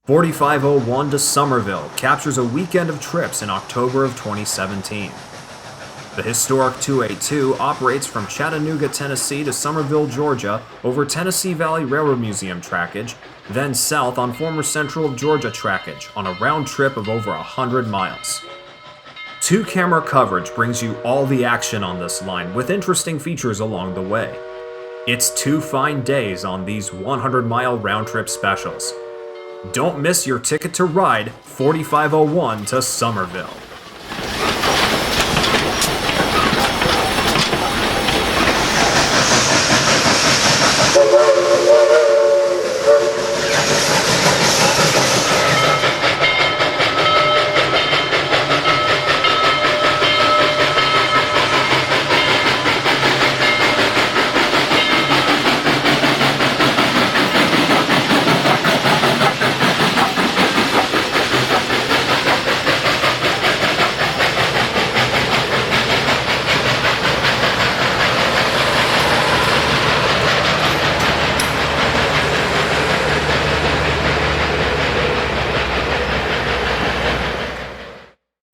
4501 to Summerville captures a weekend of trips in October of 2017. The historic 282 operates from Chattanooga, Tennessee to Summerville, Georgia over Tennessee Valley Railroad Museum trackage, then south on former Central of Georgia trackage on a round trip of over 100 miles. Two-camera coverage brings you all the action on this line with interesting features along the way. It's 2 fine days on these 100-mile round-trip specials. Don't miss your ticket to ride 4501 to Summerville.